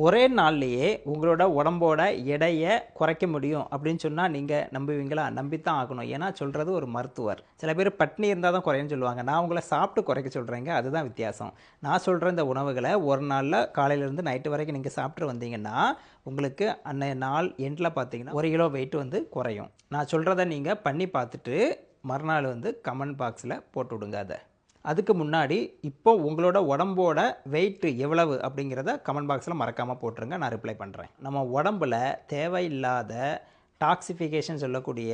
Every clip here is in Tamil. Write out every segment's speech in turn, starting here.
ஒரே நாள்லயே உங்களோட உடம்போட எடைய குறைக்க முடியும் அப்படின்னு சொன்னா நீங்க நம்புவீங்களா? நம்பித்தான் ஆகணும். ஏன்னா சொல்றது ஒரு மருத்துவர். சில பேர் பட்னி இருந்தா தான் குறையும்னு சொல்லுவாங்க. நான் உங்கள சாப்பிட்டு குறைக்க சொல்றேங்க. அதுதான் வித்தியாசம். நான் சொல்ற இந்த உணவுகள ஒரு நாள்ல காலையில இருந்து நைட் வரைக்கும் நீங்க சாப்பிட்டு வந்தீங்கன்னா, உங்களுக்கு அன்னைய நாள் எண்ட்ல பார்த்தீங்கன்னா 1 கிலோ வெயிட் வந்து குறையும். நான் சொல்றத நீங்க பண்ணி பார்த்துட்டு மறுநாள் வந்து கமெண்ட் பாக்ஸ்ல போட்டு விடுங்க அத. அதுக்கு முன்னாடி இப்போ உங்களோட உடம்போட வெயிட் எவ்வளவு அப்படிங்கிறத கமெண்ட் பாக்ஸில் மறக்காமல் போட்டுருங்க. நான் ரிப்ளை பண்ணுறேன். நம்ம உடம்புல தேவையில்லாத டாக்ஸிஃபிகேஷன் சொல்லக்கூடிய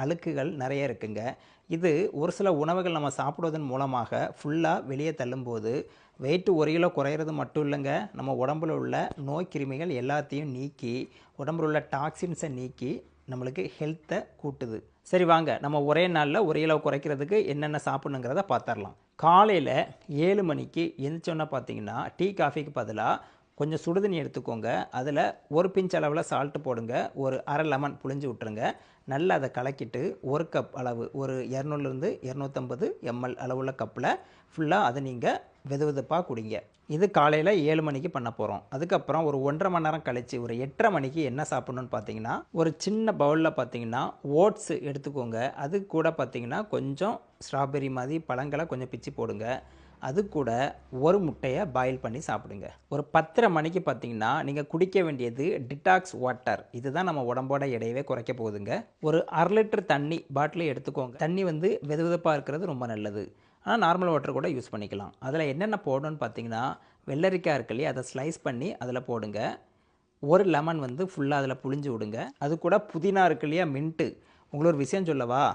அழுக்குகள் நிறைய இருக்குங்க. இது ஒரு சில உணவுகள் நம்ம சாப்பிடுவதன் மூலமாக ஃபுல்லாக வெளியே தள்ளும்போது வெயிட் 1 கிலோ குறையிறது மட்டும் இல்லைங்க, நம்ம உடம்புல உள்ள நோய் கிருமிகள் எல்லாத்தையும் நீக்கி உடம்புல உள்ள டாக்ஸின்ஸை நீக்கி நம்மளுக்கு ஹெல்த்தை கூட்டுது. சரி வாங்க, நம்ம ஒரே நாளில் 1 கிலோ குறைக்கிறதுக்கு என்னென்ன சாப்பிடணுங்கிறத பார்த்துடலாம். காலையில் 7 மணிக்கு எந்திரிச்சோன்னா பார்த்தீங்கன்னா டீ காஃபிக்கு பதிலாக கொஞ்சம் சுடுதண்ணி எடுத்துக்கோங்க. அதில் ஒரு பிஞ்ச் அளவில் சால்ட்டு போடுங்க. ஒரு அரை லெமன் புழிஞ்சு விட்டுருங்க. நல்லா அதை கலக்கிட்டு ஒரு கப் அளவு, ஒரு 200லேருந்து 250 எம்எல் அளவுள்ள கப்பில் ஃபுல்லாக அதை நீங்கள் வெதுவெதுப்பாக குடிங்க. இது காலையில் 7 மணிக்கு பண்ண போகிறோம். அதுக்கப்புறம் ஒரு 1.5 மணி நேரம் கழித்து ஒரு 8:30 மணிக்கு என்ன சாப்பிட்ணுன்னு பார்த்தீங்கன்னா, ஒரு சின்ன பவுலில் பார்த்தீங்கன்னா ஓட்ஸ் எடுத்துக்கோங்க. அது கூட பார்த்தீங்கன்னா கொஞ்சம் ஸ்ட்ராபெரி மாதிரி பழங்களை கொஞ்சம் பிச்சு போடுங்க. அது கூட ஒரு முட்டையை பாயில் பண்ணி சாப்பிடுங்க. ஒரு 10:30 மணிக்கு பார்த்தீங்கன்னா நீங்கள் குடிக்க வேண்டியது டிடாக்ஸ் வாட்டர். இதுதான் நம்ம உடம்போட எடையவே குறைக்க போகுதுங்க. ஒரு 1/2 லிட்டர் தண்ணி பாட்டில் எடுத்துக்கோங்க. தண்ணி வந்து வெதுவெதுப்பாக இருக்கிறது ரொம்ப நல்லது. ஆனால் நார்மல் வாட்டர் கூட யூஸ் பண்ணிக்கலாம். அதில் என்னென்ன போடணும்னு பார்த்தீங்கன்னா, வெள்ளரிக்காய் இருக்கு இல்லையா, அதை ஸ்லைஸ் பண்ணி அதில் போடுங்க. ஒரு லெமன் வந்து ஃபுல்லாக அதில் புழிஞ்சு விடுங்க. அது கூட புதினா இருக்கு இல்லையா, மின்ட்டு. உங்களுக்கு ஒரு விஷயம் சொல்லவா?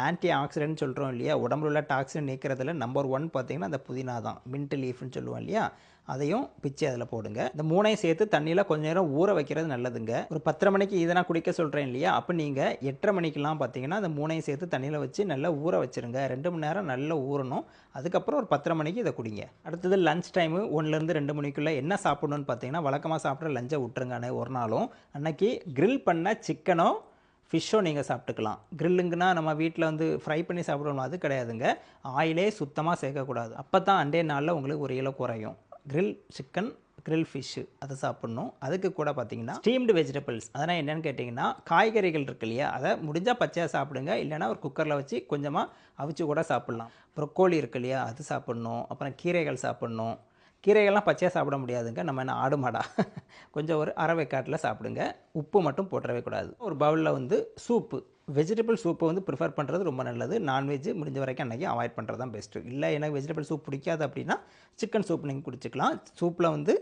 ஆன்டி ஆக்சிடென்ட் சொல்கிறோம் இல்லையா, உடம்புல உள்ள டாக்ஸின் நீக்கிறதுல நம்பர் 1 பார்த்தீங்கன்னா அந்த புதினா தான். மின்ட் லீஃப்னு சொல்லுவோம் இல்லையா, அதையும் பிச்சு அதில் போடுங்க. இந்த மூணையும் சேர்த்து தண்ணியில் கொஞ்சம் நேரம் ஊற வைக்கிறது நல்லதுங்க. ஒரு 10:30 மணிக்கு இதை நான் குடிக்க சொல்கிறேன் இல்லையா, அப்போ நீங்கள் 8:30 மணிக்கெலாம் பார்த்தீங்கன்னா அந்த மூணையும் சேர்த்து தண்ணியில் வச்சு நல்லா ஊற வச்சுருங்க. 2 மணி நேரம் நல்லா ஊறணும். அதுக்கப்புறம் ஒரு 10:30 மணிக்கு இதை குடிங்க. அடுத்தது லஞ்ச் டைமு 1லேருந்து 2 மணிக்குள்ளே என்ன சாப்பிடணும்னு பார்த்தீங்கன்னா, வழக்கமாக சாப்பிட்ற லஞ்சை விட்டுருங்க. ஒரு நாளும் அன்னைக்கு கிரில் பண்ண சிக்கனோ ஃபிஷ்ஷோ நீங்கள் சாப்பிட்டுக்கலாம். கிரில்லுங்கன்னா நம்ம வீட்டில் வந்து ஃப்ரை பண்ணி சாப்பிடணும், அது கிடையாதுங்க. ஆயிலே சுத்தமாக சேர்க்கக்கூடாது. அப்போ தான் அண்டே நாளில் உங்களுக்கு 1 கிலோ குறையும். கிரில் சிக்கன், கிரில் ஃபிஷ்ஷு அதை சாப்பிட்ணும். அதுக்கு கூட பார்த்தீங்கன்னா ஸ்டீம்டு வெஜிடபிள்ஸ், அதனால் என்னென்னு கேட்டிங்கன்னா காய்கறிகள் இருக்கு இல்லையா, அதை முடிஞ்சால் பச்சையாக சாப்பிடுங்க. இல்லைனா ஒரு குக்கரில் வச்சு கொஞ்சமாக அவிச்சு கூட சாப்பிட்லாம். ப்ரொக்கோலி இருக்கு இல்லையா, அது சாப்பிட்ணும். அப்புறம் கீரைகள் சாப்பிட்ணும். கீரைகள்லாம் பச்சையாக சாப்பிட முடியாதுங்க, நம்ம என்ன ஆடு மாடா? கொஞ்சம் ஒரு அரை வேக்காட்டில் சாப்பிடுங்க. உப்பு மட்டும் போட்டுறவே கூடாது. ஒரு பவுலில் வந்து சூப்பு, வெஜிடபிள் சூப்பை வந்து ப்ரிஃபர் பண்ணுறது ரொம்ப நல்லது. நான்வெஜ் முடிஞ்ச வரைக்கும் அன்றைக்கி அவாய்ட் பண்ணுறது தான் பெஸ்ட்டு. இல்லை எனக்கு வெஜிடபிள் சூப் பிடிக்காது அப்படின்னா சிக்கன் சூப் நீங்கள் குடிச்சிக்கலாம். சூப்பில் வந்து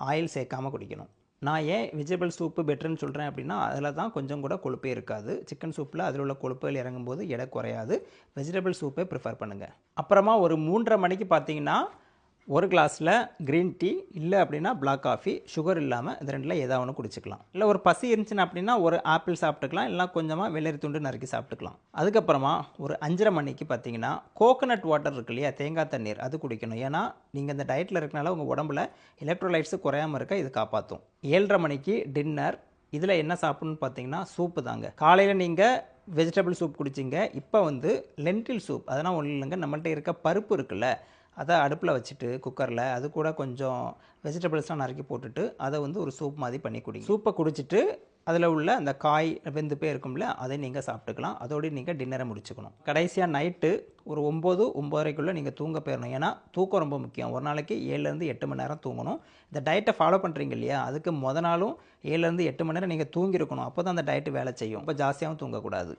ஆயில் சேர்க்காமல் குடிக்கணும். நான் ஏன் வெஜிடபிள் சூப்பு பெட்டர்னு சொல்கிறேன் அப்படின்னா, அதில் தான் கொஞ்சம் கூட கொழுப்பே இருக்காது. சிக்கன் சூப்பில் அதில் உள்ள கொழுப்புகள் இறங்கும்போது எடை குறையாது. வெஜிடபிள் சூப்பை ப்ரிஃபர் பண்ணுங்கள். அப்புறமா ஒரு 3:30 மணிக்கு பார்த்தீங்கன்னா ஒரு கிளாஸில் க்ரீன் டீ, இல்லை அப்படின்னா பிளாக் காஃபி, சுகர் இல்லாமல் இந்த ரெண்டில் ஏதாவது ஒன்று குடிச்சிக்கலாம். இல்லை ஒரு பசி இருந்துச்சுன்னா அப்படின்னா ஒரு ஆப்பிள் சாப்பிட்டுக்கலாம். இல்லை கொஞ்சமாக வெள்ளரி துண்டு நறுக்கி சாப்பிட்டுக்கலாம். அதுக்கப்புறமா ஒரு 5:30 மணிக்கு பார்த்தீங்கன்னா கோகோனட் வாட்டர் இருக்கு இல்லையா, தேங்காய் தண்ணீர், அது குடிக்கணும். ஏன்னா நீங்கள் இந்த டயட்டில் இருக்கனால உங்கள் உடம்புல எலக்ட்ரோலைட்ஸு குறையாமல் இருக்க இது காப்பாற்றும். 7:30 மணிக்கு டின்னர். இதில் என்ன சாப்பிட்ணுன்னு பார்த்தீங்கன்னா சூப்பு தாங்க. காலையில் நீங்கள் வெஜிடபிள் சூப் குடிச்சிங்க. இப்போ வந்து லென்டில் சூப், அதெல்லாம் ஒன்றும் இல்லைங்க. நம்மள்ட்ட இருக்க பருப்பு இருக்குல்ல, அதை அடுப்பில் வச்சுட்டு குக்கரில் அது கூட கொஞ்சம் வெஜிடபிள்ஸ்லாம் நறுக்கி போட்டுட்டு அதை வந்து ஒரு சூப் மாதிரி பண்ணி குடிங்க. சூப்பை குடிச்சிட்டு அதில் உள்ள அந்த காய் வெந்து போய் இருக்கும்ல, அதை நீங்கள் சாப்பிட்டுக்கலாம். அதோடு நீங்கள் டின்னரை முடிச்சுக்கணும். கடைசியாக நைட்டு ஒரு 9, 9:30க்குள்ளே நீங்கள் தூங்க போயிடணும். ஏன்னா தூக்கம் ரொம்ப முக்கியம். ஒரு நாளைக்கு 7லேருந்து 8 மணி நேரம் தூங்கணும். இந்த டயட்டை ஃபாலோ பண்ணுறீங்க இல்லையா, அதுக்கு நாளும் 7லேருந்து 8 மணி நேரம் நீங்கள் தூங்கியிருக்கணும். அப்போ தான் அந்த டயட்டு வேலை செய்யும். இப்போ ஜாஸ்தியாகவும் தூங்கக்கூடாது.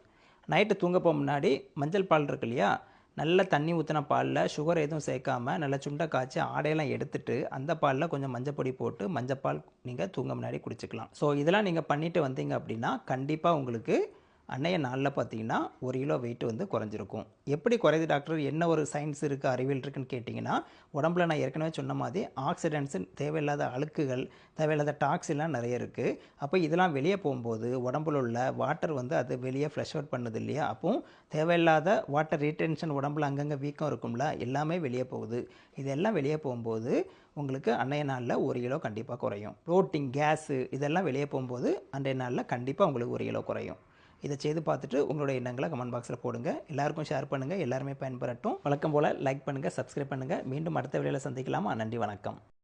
நைட்டு தூங்க போக முன்னாடி மஞ்சள் பால் இருக்கு இல்லையா, நல்ல தண்ணி ஊற்றின பாலில் சுகர் எதுவும் சேர்க்காமல் நல்லா சுண்டை காய்ச்சி ஆடையெல்லாம் எடுத்துட்டு அந்த பாலில் கொஞ்சம் மஞ்சப்பொடி போட்டு மஞ்சப்பால் நீங்கள் தூங்க முன்னாடி குடிச்சிக்கலாம். ஸோ இதெல்லாம் நீங்கள் பண்ணிவிட்டு வந்தீங்க அப்படின்னா கண்டிப்பாக உங்களுக்கு அன்னைய நாளில் பார்த்தீங்கன்னா 1 கிலோ வெயிட் வந்து குறைஞ்சிருக்கும். எப்படி குறையுது டாக்டர், என்ன ஒரு சயின்ஸ் இருக்குது, அறிவியல் இருக்குன்னு கேட்டிங்கன்னா, உடம்புல நான் ஏற்கனவே சொன்ன மாதிரி ஆக்சிடென்ட்ஸு, தேவையில்லாத அழுக்குகள், தேவையில்லாத டாக்ஸின்லாம் நிறைய இருக்குது. அப்போ இதெல்லாம் வெளியே போகும்போது உடம்புல உள்ள வாட்டர் வந்து அது வெளியே ஃப்ளஷ் அவுட் பண்ணுது இல்லையா, அப்போ தேவையில்லாத வாட்டர் ரீடென்ஷன், உடம்புல அங்கங்கே வீக்கம் இருக்கும்ல, எல்லாமே வெளியே போகுது. இதெல்லாம் வெளியே போகும்போது உங்களுக்கு அன்றைய நாளில் 1 கிலோ கண்டிப்பாக குறையும். ப்ரோட்டீன், கேஸு இதெல்லாம் வெளியே போகும்போது அன்றைய நாளில் கண்டிப்பாக உங்களுக்கு 1 கிலோ குறையும். இதை செய்து பார்த்துட்டு உங்களோட எண்ணங்களை கமெண்ட் பாக்ஸில் போடுங்க. எல்லாருக்கும் ஷேர் பண்ணுங்கள். எல்லாருமே பயன்பெறட்டும். வழக்கம் போல் லைக் பண்ணுங்கள், சப்ஸ்கிரைப் பண்ணுங்கள். மீண்டும் அடுத்த வீடியோவில் சந்திக்கலாமா? நன்றி, வணக்கம்.